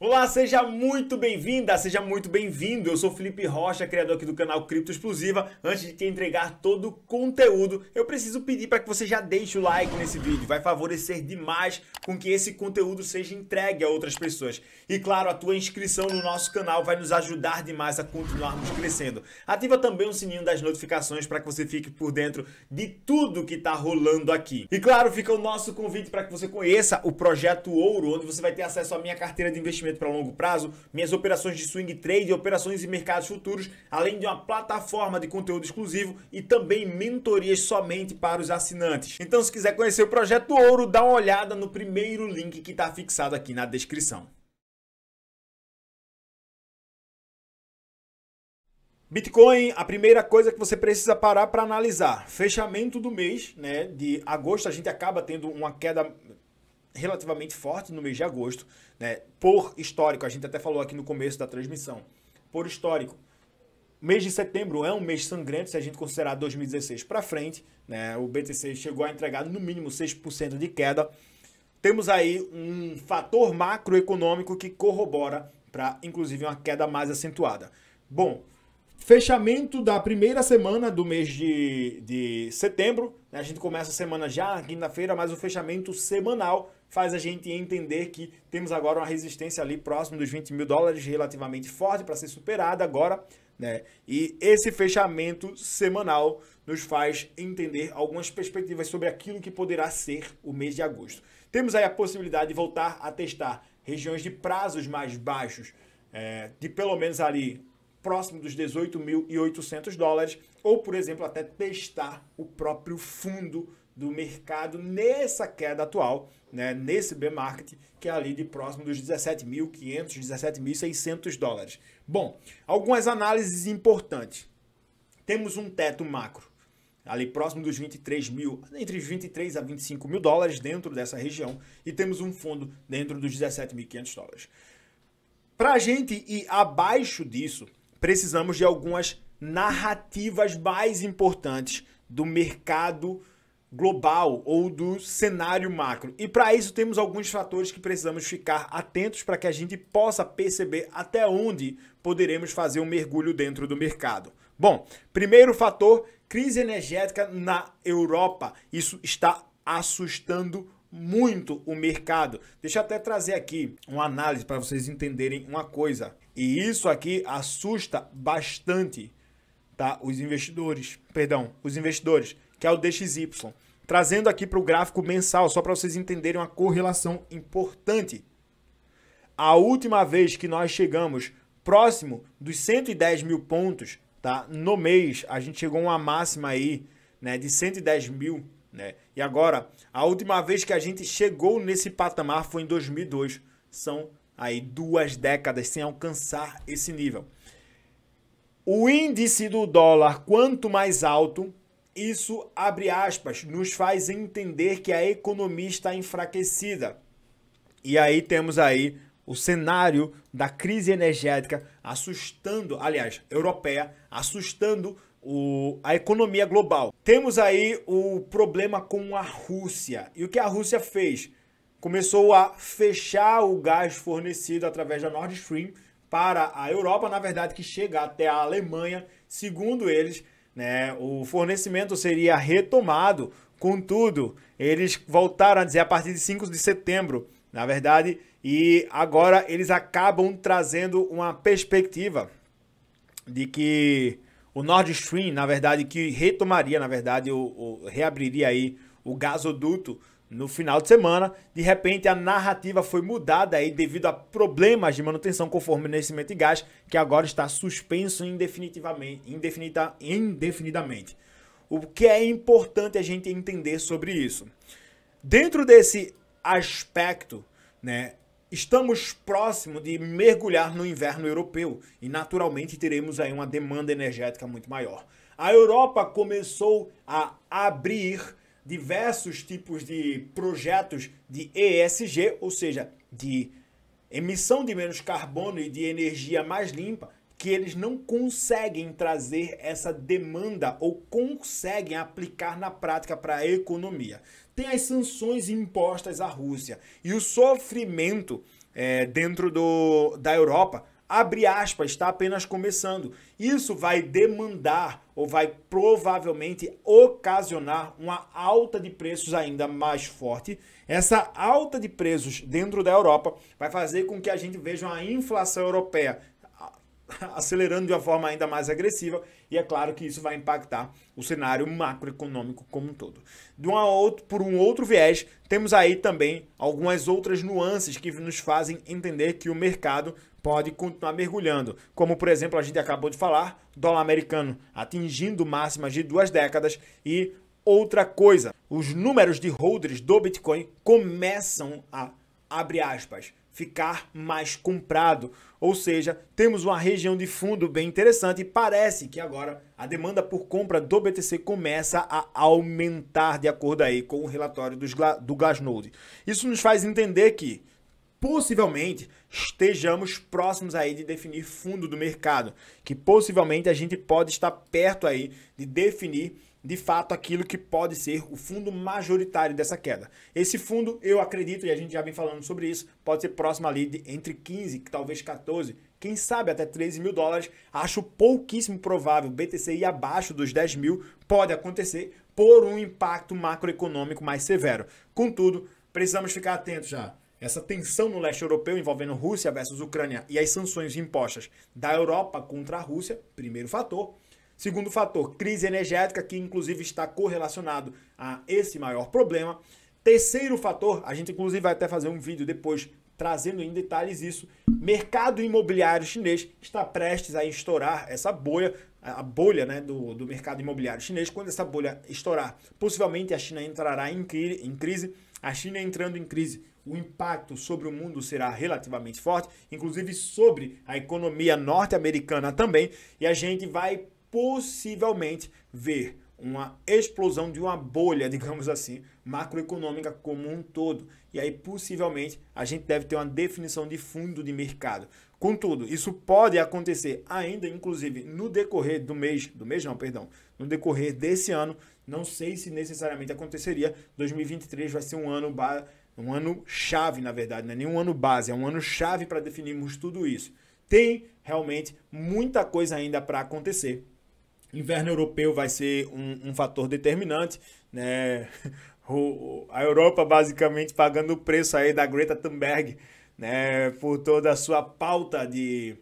Olá, seja muito bem-vinda, seja muito bem-vindo. Eu sou Felipe Rocha, criador aqui do canal Cripto Explosiva. Antes de te entregar todo o conteúdo, eu preciso pedir para que você já deixe o like nesse vídeo. Vai favorecer demais com que esse conteúdo seja entregue a outras pessoas. E claro, a tua inscrição no nosso canal vai nos ajudar demais a continuarmos crescendo. Ativa também o sininho das notificações para que você fique por dentro de tudo que está rolando aqui. E claro, fica o nosso convite para que você conheça o Projeto Ouro, onde você vai ter acesso à minha carteira de investimento para longo prazo, minhas operações de swing trade, operações em mercados futuros, além de uma plataforma de conteúdo exclusivo e também mentorias somente para os assinantes. Então, se quiser conhecer o Projeto Ouro, dá uma olhada no primeiro link que está fixado aqui na descrição. Bitcoin, a primeira coisa que você precisa parar para analisar, fechamento do mês, né, de agosto, a gente acaba tendo uma queda relativamente forte no mês de agosto, né? Por histórico, a gente até falou aqui no começo da transmissão, por histórico, o mês de setembro é um mês sangrento se a gente considerar 2016 para frente, né? O BTC chegou a entregar no mínimo 6% de queda. Temos aí um fator macroeconômico que corrobora para, inclusive, uma queda mais acentuada. Bom, fechamento da primeira semana do mês de setembro, né? A gente começa a semana já na quinta-feira, mas o fechamento semanal faz a gente entender que temos agora uma resistência ali próximo dos 20 mil dólares, relativamente forte para ser superada agora, né? E esse fechamento semanal nos faz entender algumas perspectivas sobre aquilo que poderá ser o mês de agosto. Temos aí a possibilidade de voltar a testar regiões de prazos mais baixos, de pelo menos ali próximo dos 18.800 dólares, ou, por exemplo, até testar o próprio fundo do mercado nessa queda atual, né, nesse bear market, que é ali de próximo dos 17.500, 17.600 dólares. Bom, algumas análises importantes. Temos um teto macro, ali próximo dos 23 mil, entre os 23 a 25 mil dólares dentro dessa região, e temos um fundo dentro dos 17.500 dólares. Para a gente ir abaixo disso, precisamos de algumas narrativas mais importantes do mercado global ou do cenário macro. E para isso temos alguns fatores que precisamos ficar atentos para que a gente possa perceber até onde poderemos fazer um mergulho dentro do mercado. Bom, primeiro fator, crise energética na Europa. Isso está assustando muito o mercado. Deixa eu até trazer aqui uma análise para vocês entenderem uma coisa. E isso aqui assusta bastante, tá? Os investidores, que é o DXY. Trazendo aqui para o gráfico mensal, só para vocês entenderem uma correlação importante. A última vez que nós chegamos próximo dos 110 mil pontos, tá? No mês, a gente chegou a uma máxima aí, né, de 110 mil, né? E agora, a última vez que a gente chegou nesse patamar foi em 2002. São aí 2 décadas sem alcançar esse nível. O índice do dólar, quanto mais alto, isso, abre aspas, nos faz entender que a economia está enfraquecida. E aí temos aí o cenário da crise energética assustando, aliás, europeia, assustando a economia global. Temos aí o problema com a Rússia. E o que a Rússia fez? Começou a fechar o gás fornecido através da Nord Stream para a Europa, na verdade, que chega até a Alemanha. Segundo eles, né, o fornecimento seria retomado, contudo, eles voltaram a dizer a partir de 5 de setembro, na verdade, e agora eles acabam trazendo uma perspectiva de que o Nord Stream, na verdade, que retomaria, na verdade, reabriria aí o gasoduto no final de semana. De repente, a narrativa foi mudada aí devido a problemas de manutenção com fornecimento de gás, que agora está suspenso indefinidamente. O que é importante a gente entender sobre isso? Dentro desse aspecto, né, estamos próximos de mergulhar no inverno europeu e naturalmente teremos aí uma demanda energética muito maior. A Europa começou a abrir diversos tipos de projetos de ESG, ou seja, de emissão de menos carbono e de energia mais limpa, que eles não conseguem trazer essa demanda ou conseguem aplicar na prática para a economia. Tem as sanções impostas à Rússia e o sofrimento dentro da Europa, abre aspas, está apenas começando. Isso vai demandar ou vai provavelmente ocasionar uma alta de preços ainda mais forte. Essa alta de preços dentro da Europa vai fazer com que a gente veja uma inflação europeia acelerando de uma forma ainda mais agressiva, e é claro que isso vai impactar o cenário macroeconômico como um todo. Por um outro viés, temos aí também algumas outras nuances que nos fazem entender que o mercado pode continuar mergulhando, como por exemplo a gente acabou de falar, dólar americano atingindo máximas de 2 décadas e outra coisa, os números de holders do Bitcoin começam a, abre aspas, ficar mais comprado, ou seja, temos uma região de fundo bem interessante e parece que agora a demanda por compra do BTC começa a aumentar de acordo aí com o relatório do Glassnode. Isso nos faz entender que possivelmente estejamos próximos aí de definir fundo do mercado, que possivelmente a gente pode estar perto aí de definir de fato aquilo que pode ser o fundo majoritário dessa queda. Esse fundo, eu acredito, e a gente já vem falando sobre isso, pode ser próximo ali de entre 15, talvez 14, quem sabe até 13 mil dólares. Acho pouquíssimo provável BTC ir abaixo dos 10 mil, pode acontecer por um impacto macroeconômico mais severo. Contudo, precisamos ficar atentos já. Essa tensão no leste europeu envolvendo Rússia versus Ucrânia e as sanções impostas da Europa contra a Rússia, primeiro fator. Segundo fator, crise energética, que inclusive está correlacionado a esse maior problema. Terceiro fator, a gente inclusive vai até fazer um vídeo depois trazendo em detalhes isso, mercado imobiliário chinês está prestes a estourar essa bolha, a bolha, né, do mercado imobiliário chinês. Quando essa bolha estourar, possivelmente a China entrará em crise. A China entrando em crise, o impacto sobre o mundo será relativamente forte, inclusive sobre a economia norte-americana também, e a gente vai possivelmente ver uma explosão de uma bolha, digamos assim, macroeconômica como um todo. E aí, possivelmente, a gente deve ter uma definição de fundo de mercado. Contudo, isso pode acontecer ainda, inclusive, no decorrer no decorrer desse ano. Não sei se necessariamente aconteceria. 2023 vai ser um ano chave, na verdade, não é nem um ano base, é um ano chave para definirmos tudo isso. Tem realmente muita coisa ainda para acontecer. Inverno europeu vai ser um fator determinante, né? A Europa basicamente pagando o preço aí da Greta Thunberg, né? Por toda a sua pauta de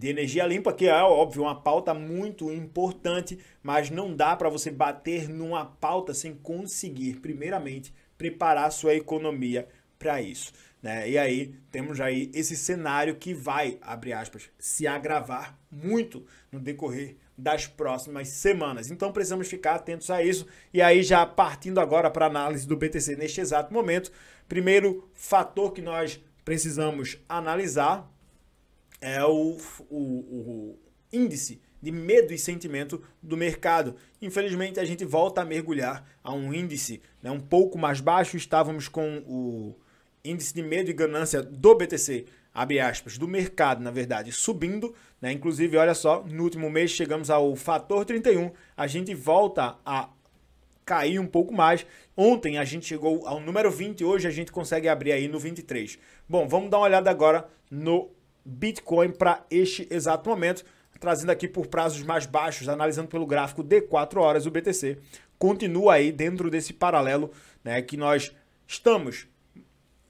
energia limpa, que é óbvio uma pauta muito importante, mas não dá para você bater numa pauta sem conseguir, primeiramente, preparar a sua economia para isso, né? E aí temos aí esse cenário que vai, abre aspas, se agravar muito no decorrer das próximas semanas. Então precisamos ficar atentos a isso. E aí já partindo agora para a análise do BTC neste exato momento, primeiro fator que nós precisamos analisar é o índice de medo e sentimento do mercado. Infelizmente a gente volta a mergulhar a um índice, né, um pouco mais baixo. Estávamos com o índice de medo e ganância do BTC, abre aspas, do mercado, na verdade, subindo, né? Inclusive, olha só, no último mês chegamos ao fator 31, a gente volta a cair um pouco mais. Ontem a gente chegou ao número 20, hoje a gente consegue abrir aí no 23. Bom, vamos dar uma olhada agora no Bitcoin para este exato momento, trazendo aqui por prazos mais baixos, analisando pelo gráfico de 4 horas, o BTC continua aí dentro desse paralelo, né, que nós estamos,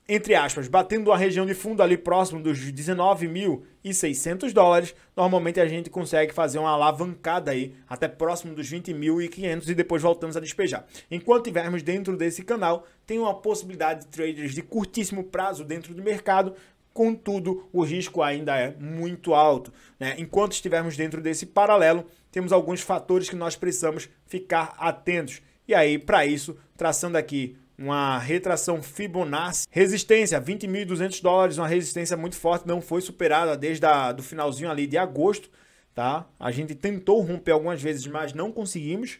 entre aspas, batendo uma região de fundo ali próximo dos 19.600 dólares. Normalmente a gente consegue fazer uma alavancada aí até próximo dos 20.500 e depois voltamos a despejar. Enquanto estivermos dentro desse canal, tem uma possibilidade de traders de curtíssimo prazo dentro do mercado. Contudo, o risco ainda é muito alto, né? Enquanto estivermos dentro desse paralelo, temos alguns fatores que nós precisamos ficar atentos. E aí, para isso, traçando aqui uma retração Fibonacci, resistência 20.200 dólares, uma resistência muito forte, não foi superada desde do finalzinho ali de agosto, tá? A gente tentou romper algumas vezes, mas não conseguimos,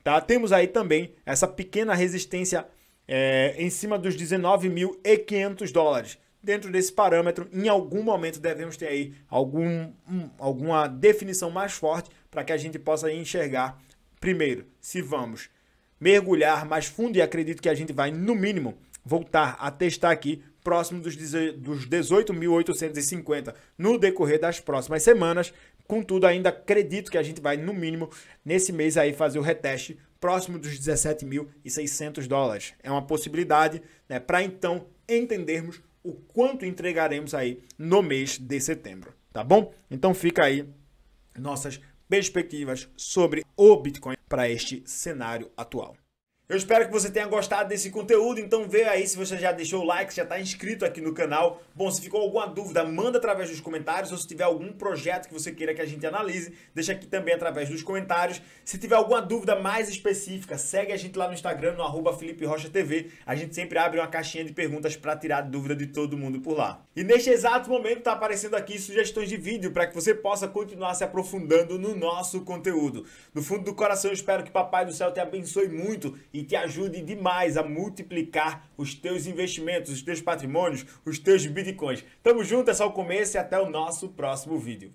tá? Temos aí também essa pequena resistência em cima dos 19.500 dólares. Dentro desse parâmetro, em algum momento devemos ter aí alguma definição mais forte para que a gente possa enxergar, primeiro, se vamos mergulhar mais fundo, e acredito que a gente vai, no mínimo, voltar a testar aqui próximo dos 18.850 no decorrer das próximas semanas. Contudo, ainda acredito que a gente vai, no mínimo, nesse mês aí fazer o reteste próximo dos 17.600 dólares. É uma possibilidade, né, para então entendermos o quanto entregaremos aí no mês de setembro, tá bom? Então fica aí nossas perspectivas sobre o Bitcoin para este cenário atual. Eu espero que você tenha gostado desse conteúdo, então vê aí se você já deixou o like, se já está inscrito aqui no canal. Bom, se ficou alguma dúvida, manda através dos comentários, ou se tiver algum projeto que você queira que a gente analise, deixa aqui também através dos comentários. Se tiver alguma dúvida mais específica, segue a gente lá no Instagram, no @FelipeRochaTV. A gente sempre abre uma caixinha de perguntas para tirar dúvida de todo mundo por lá. E neste exato momento está aparecendo aqui sugestões de vídeo para que você possa continuar se aprofundando no nosso conteúdo. Do fundo do coração, eu espero que Papai do Céu te abençoe muito e te ajude demais a multiplicar os teus investimentos, os teus patrimônios, os teus bitcoins. Tamo junto, é só o começo e até o nosso próximo vídeo.